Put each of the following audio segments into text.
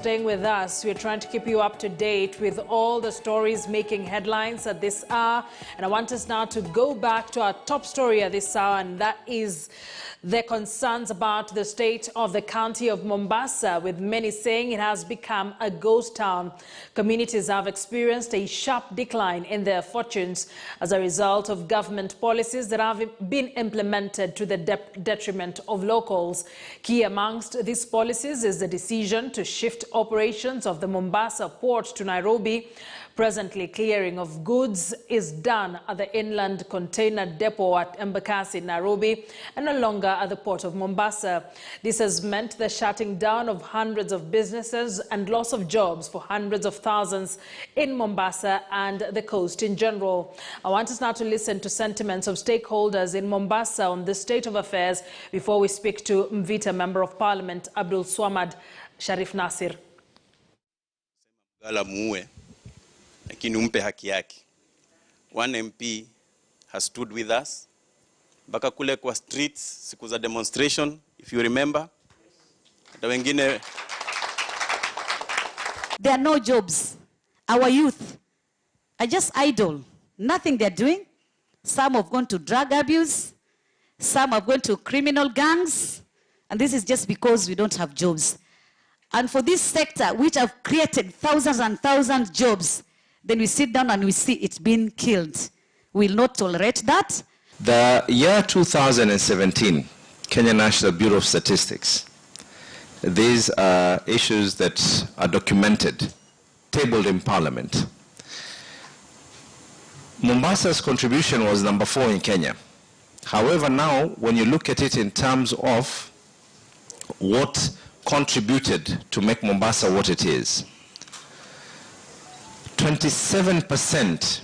Staying with us, we're trying to keep you up to date with all the stories making headlines at this hour. And I want us now to go back to our top story at this hour, and that is the concerns about the state of the county of Mombasa, with many saying it has become a ghost town. Communities have experienced a sharp decline in their fortunes as a result of government policies that have been implemented to the detriment of locals. Key amongst these policies is the decision to shift operations of the Mombasa port to Nairobi. Presently, clearing of goods is done at the inland container depot at Embakasi, Nairobi, and no longer at the port of Mombasa. This has meant the shutting down of hundreds of businesses and loss of jobs for hundreds of thousands in Mombasa and the coast in general. I want us now to listen to sentiments of stakeholders in Mombasa on the state of affairs before we speak to Mvita Member of Parliament Abdul Swamad Sharif Nasir. Lakini umpe haki yake. One MP has stood with us. Baka kule kwa streets, siku za demonstration, if you remember. Wengine. There are no jobs. Our youth are just idle. Nothing they're doing. Some have gone to drug abuse. Some have gone to criminal gangs. And this is just because we don't have jobs. And for this sector, which have created thousands and thousands of jobs, then we sit down and we see it's been killed. We will not tolerate that. The year 2017, Kenya National Bureau of Statistics. These are issues that are documented, tabled in Parliament. Mombasa's contribution was number 4 in Kenya. However, now, when you look at it in terms of what contributed to make Mombasa what it is, 27%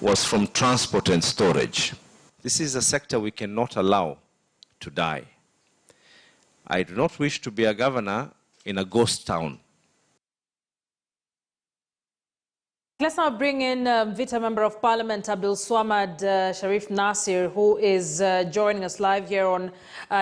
was from transport and storage. This is a sector we cannot allow to die. I do not wish to be a governor in a ghost town. Let's now bring in Vita Member of Parliament Abdul Swamad Sharif Nasir, who is joining us live here on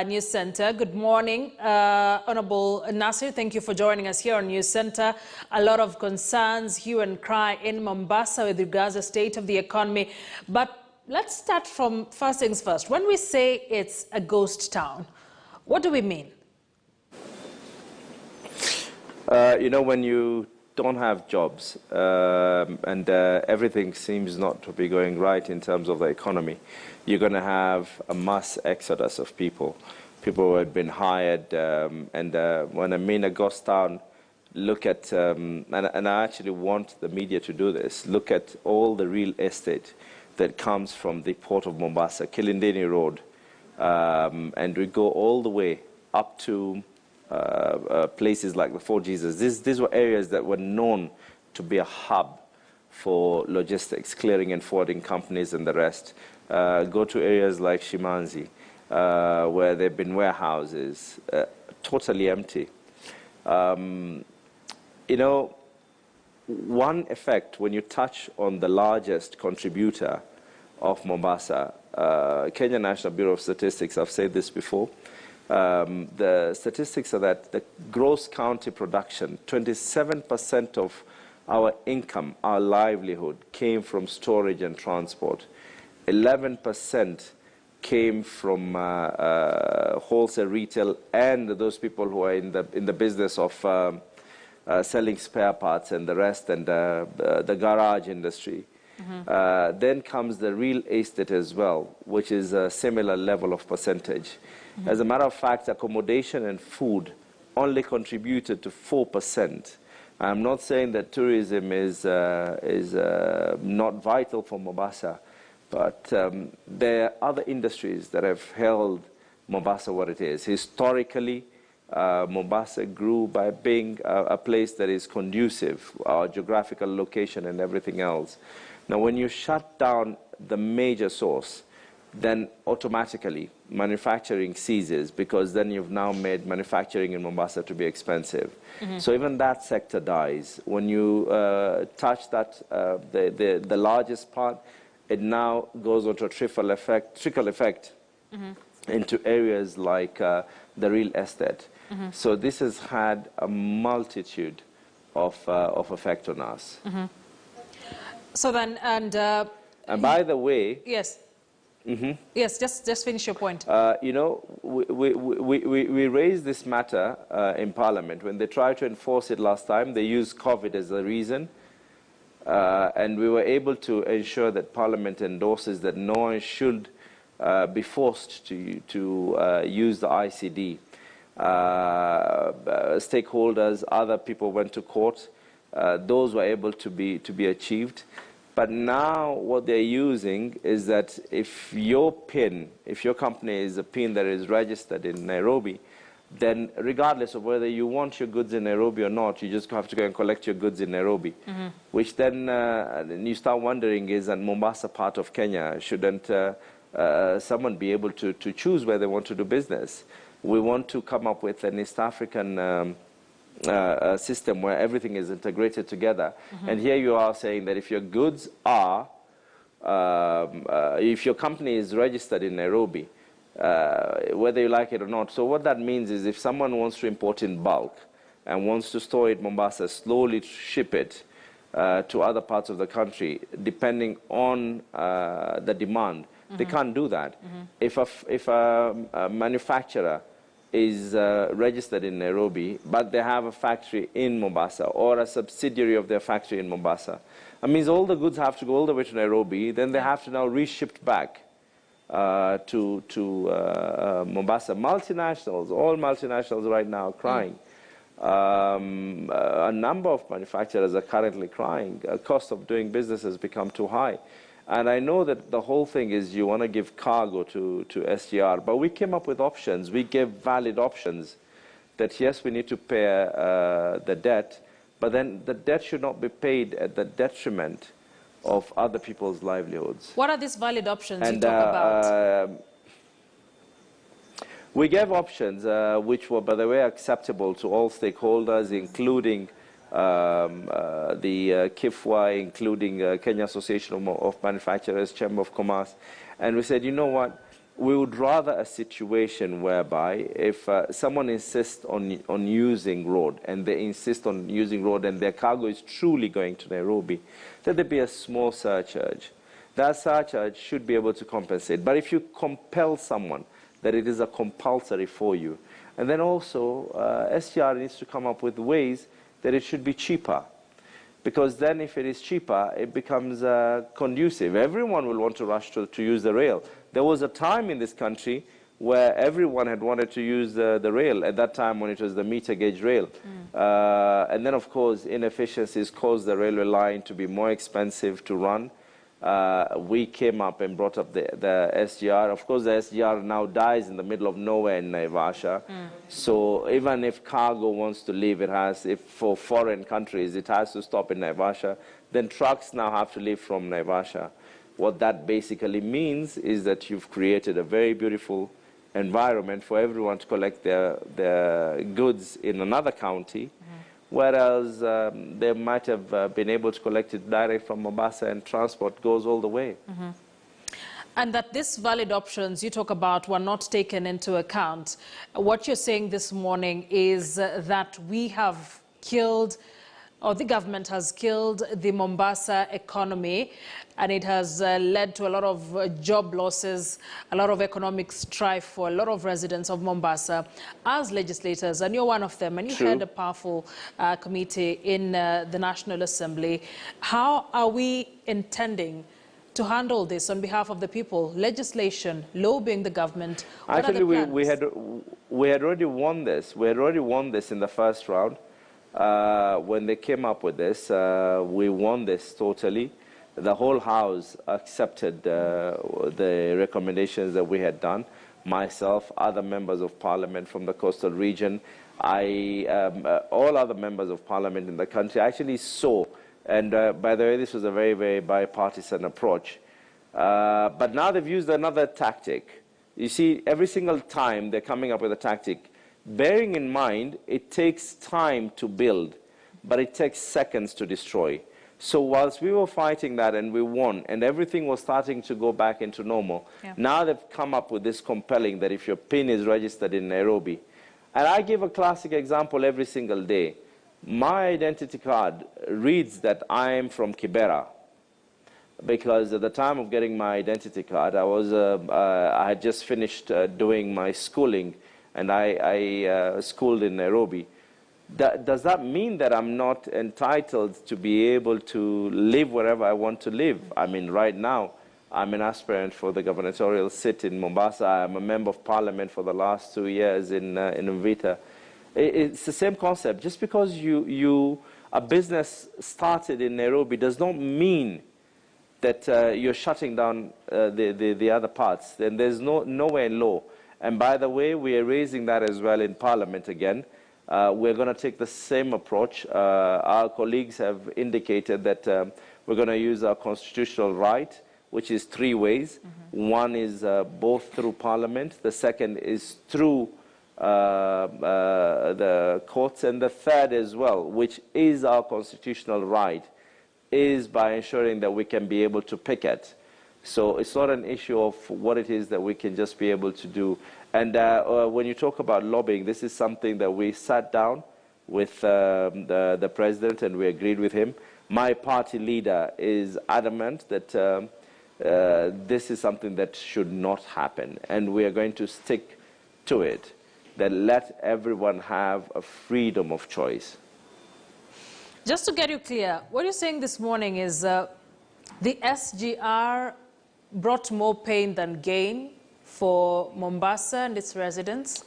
News Center. Good morning, Honorable Nasir. Thank you for joining us here on News Center. A lot of concerns, hue and cry in Mombasa with regards to the state of the economy. But let's start from first things first. When we say it's a ghost town, what do we mean? You know, when you don't have jobs and everything seems not to be going right in terms of the economy, you're going to have a mass exodus of people who had been hired. And when I mean a ghost town, look at, and I actually want the media to do this, look at all the real estate that comes from the port of Mombasa, Kilindini Road, and we go all the way up to places like the Fort Jesus. These were areas that were known to be a hub for logistics, clearing and forwarding companies and the rest. Go to areas like Shimanzi, where there have been warehouses, totally empty. You know, one effect when you touch on the largest contributor of Mombasa, Kenya National Bureau of Statistics, I've said this before, the statistics are that the gross county production, 27% of our income, our livelihood, came from storage and transport. 11% came from wholesale retail and those people who are in the business of selling spare parts and the rest, and the garage industry. Mm-hmm. Then comes the real estate as well, which is a similar level of percentage. Mm-hmm. As a matter of fact, accommodation and food only contributed to 4%. I'm not saying that tourism is not vital for Mombasa, but there are other industries that have held Mombasa what it is. Historically, Mombasa grew by being a place that is conducive, our geographical location and everything else. Now, when you shut down the major source, then automatically manufacturing ceases, because then you've now made manufacturing in Mombasa to be expensive. Mm-hmm. So even that sector dies. When you touch that, the largest part, it now goes on to a trickle effect mm-hmm. into areas like the real estate. So this has had a multitude of effect on us. So then, And by the way, yes. Yes, just finish your point. you know, we raised this matter in Parliament. When they tried to enforce it last time, they used COVID as a reason. And we were able to ensure that Parliament endorses that no one should be forced to use the ICD. Stakeholders, other people went to court. Those were able to be achieved. But now what they're using is that if your company is a PIN that is registered in Nairobi, then regardless of whether you want your goods in Nairobi or not, you just have to go and collect your goods in Nairobi. Which then you start wondering, is that Mombasa part of Kenya? Shouldn't someone be able to choose where they want to do business? We want to come up with an East African system where everything is integrated together. And here you are saying that if your goods are, if your company is registered in Nairobi, whether you like it or not. So what that means is if someone wants to import in bulk and wants to store it in Mombasa, slowly ship it to other parts of the country, depending on the demand, they can't do that. If a manufacturer is registered in Nairobi, but they have a factory in Mombasa or a subsidiary of their factory in Mombasa, that means all the goods have to go all the way to Nairobi, then they have to now reshipped back to Mombasa. Multinationals, all multinationals right now are crying. A number of manufacturers are currently crying. The cost of doing business has become too high. And I know that the whole thing is you want to give cargo to SGR, but we came up with options. We gave valid options that, yes, we need to pay the debt, but then the debt should not be paid at the detriment of other people's livelihoods. What are these valid options you talk about? We gave options which were, by the way, acceptable to all stakeholders, including the KIFWA, including Kenya Association of Manufacturers, Chamber of Commerce. And we said, you know what, we would rather a situation whereby if someone insists on using road, and they insist on using road and their cargo is truly going to Nairobi, that there be a small surcharge. That surcharge should be able to compensate. But if you compel someone that it is a compulsory for you, and then also SGR needs to come up with ways that it should be cheaper. Because then if it is cheaper, it becomes conducive. Everyone will want to rush to use the rail. There was a time in this country where everyone had wanted to use the rail, at that time when it was the meter gauge rail. And then, of course, inefficiencies caused the railway line to be more expensive to run. We came up and brought up the SGR. Of course, the SGR now dies in the middle of nowhere in Naivasha. So even if cargo wants to leave, if for foreign countries, it has to stop in Naivasha. Then trucks now have to leave from Naivasha. What that basically means is that you've created a very beautiful environment for everyone to collect their goods in another county. Whereas they might have been able to collect it direct from Mombasa, and transport goes all the way. And that these valid options you talk about were not taken into account. What you're saying this morning is that we have killed, or the government has killed, the Mombasa economy, and it has led to a lot of job losses, a lot of economic strife for a lot of residents of Mombasa. As legislators, and you're one of them, and you had a powerful committee in the National Assembly, how are we intending to handle this on behalf of the people? Legislation, lobbying the government. What Actually, are the plans? we had already won this. We had already won this in the first round. When they came up with this, we won this totally. The whole House accepted the recommendations that we had done. Myself, other members of Parliament from the coastal region, all other members of Parliament in the country actually saw. And by the way, this was a very, very bipartisan approach. But now they've used another tactic. You see, every single time they're coming up with a tactic, bearing in mind it takes time to build, but it takes seconds to destroy. So whilst we were fighting that and we won, and everything was starting to go back into normal, now they've come up with this compelling that if your PIN is registered in Nairobi, And I give a classic example every single day. My identity card reads that I am from Kibera, because at the time of getting my identity card, I had just finished doing my schooling, and I schooled in Nairobi. Does that mean that I'm not entitled to be able to live wherever I want to live? I mean, right now, I'm an aspirant for the gubernatorial seat in Mombasa. I'm a member of parliament for the last 2 years in Mvita. It's the same concept. Just because a business started in Nairobi does not mean that you're shutting down the other parts. Then there's nowhere in law. And by the way, we are raising that as well in Parliament again. We're going to take the same approach. Our colleagues have indicated that we're going to use our constitutional right, which is 3 ways. One is both through Parliament. The second is through the courts. And the third as well, which is our constitutional right, is by ensuring that we can be able to picket. So it's not an issue of what it is that we can just be able to do. And when you talk about lobbying, this is something that we sat down with the president and we agreed with him. My party leader is adamant that this is something that should not happen, and we are going to stick to it, that let everyone have a freedom of choice. Just to get you clear, what you're saying this morning is the SGR brought more pain than gain for Mombasa and its residents?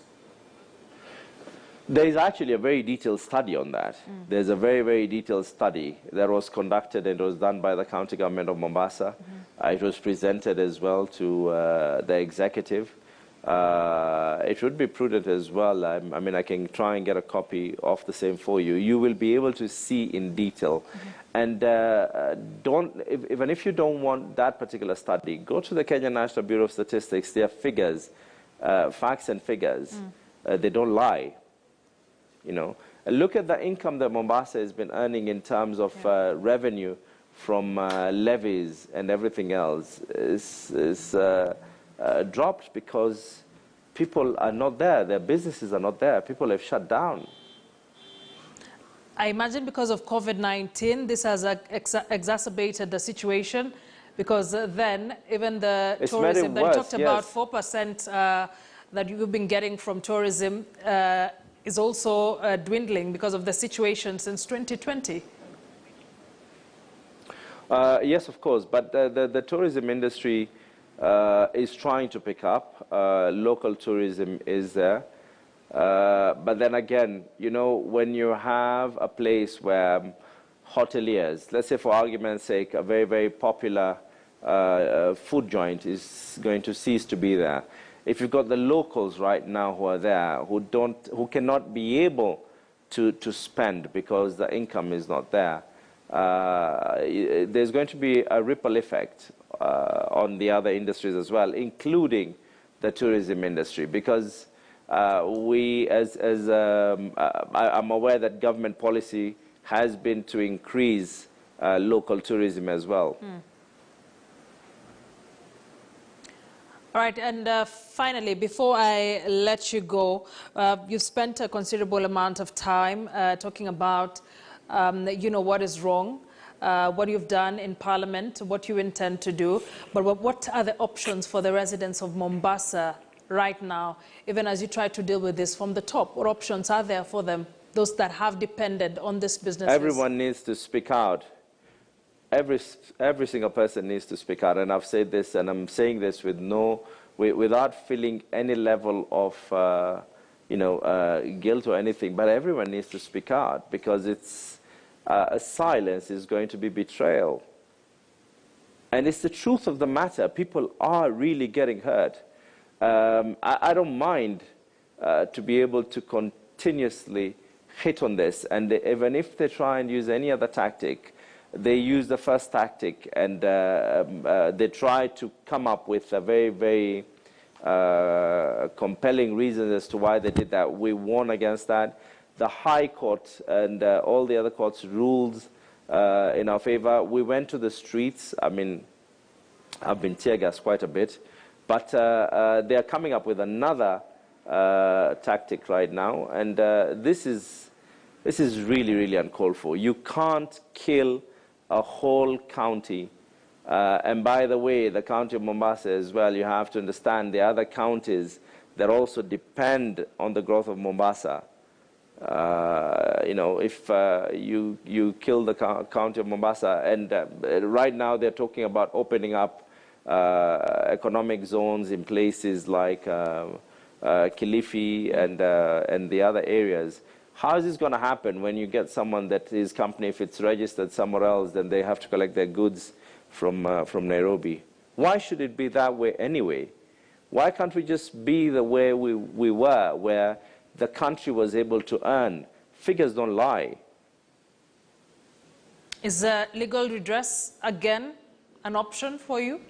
There is actually a very detailed study on that. There's a very, very detailed study that was conducted, and it was done by the county government of Mombasa. It was presented as well to the executive. It would be prudent as well. I mean, I can try and get a copy of the same for you. You will be able to see in detail. And even if you don't want that particular study, go to the Kenya National Bureau of Statistics. Their figures, facts and figures, they don't lie. You know, look at the income that Mombasa has been earning in terms of revenue from levies and everything else. Is dropped because people are not there. Their businesses are not there. People have shut down. I imagine because of COVID-19, this has exacerbated the situation, because then even the tourism that you talked about, 4% that you've been getting from tourism is also dwindling because of the situation since 2020. Yes, of course, but the tourism industry is trying to pick up. Local tourism is there. But then again, you know, when you have a place where hoteliers, let's say for argument's sake, a very, very popular food joint is going to cease to be there. If you've got the locals right now who are there, who cannot be able to spend because the income is not there, there's going to be a ripple effect on the other industries as well, including the tourism industry, because I'm aware that government policy has been to increase local tourism as well. All right, and finally, before I let you go, you've spent a considerable amount of time talking about, you know, what is wrong, what you've done in Parliament, what you intend to do, but what are the options for the residents of Mombasa right now, even as you try to deal with this from the top? What options are there for them, those that have depended on this business? Everyone needs to speak out. Every single person needs to speak out, and I've said this, and I'm saying this without feeling any level of guilt or anything. But everyone needs to speak out, because it's silence is going to be betrayal, and it's the truth of the matter. People are really getting hurt. I don't mind to be able to continuously hit on this, and even if they try and use any other tactic, they use the first tactic, and they try to come up with a very, very compelling reason as to why they did that. We warn against that. The High Court and all the other courts ruled in our favor. We went to the streets. I mean, I've been tear gassed quite a bit, but they are coming up with another tactic right now, and this is really, really uncalled for. You can't kill a whole county. And by the way, the county of Mombasa as well, you have to understand the other counties that also depend on the growth of Mombasa. You know, if you kill the county of Mombasa, and right now they're talking about opening up economic zones in places like Kilifi and the other areas. How is this going to happen when you get someone that his company, if it's registered somewhere else, then they have to collect their goods from Nairobi? Why should it be that way anyway? Why can't we just be the way we were, where the country was able to earn? Figures don't lie. Is legal redress again an option for you?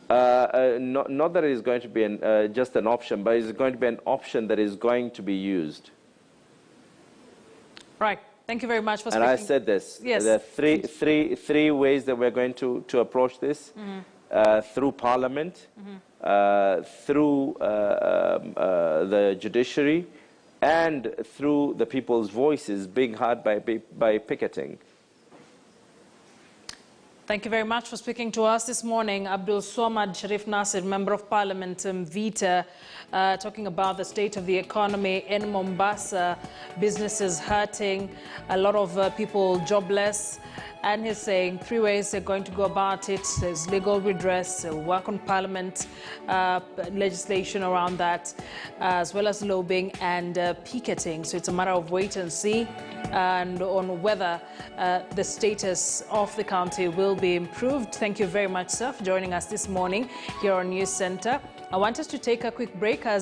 Not that it is going to be just an option, but it's going to be an option that is going to be used. Right. Thank you very much for speaking. And I said this. Yes. There are three ways that we're going to approach this. Through Parliament, through the judiciary, and through the people's voices being heard by picketing. Thank you very much for speaking to us this morning. Abdul Swamad Sharif Nasir, Member of Parliament, Vita, talking about the state of the economy in Mombasa, businesses hurting, a lot of people jobless. And he's saying three ways they're going to go about it. There's legal redress, work on Parliament, legislation around that, as well as lobbying and picketing. So it's a matter of wait and see, and on whether the status of the county will be improved. Thank you very much, sir, for joining us this morning here on News Center. I want us to take a quick break as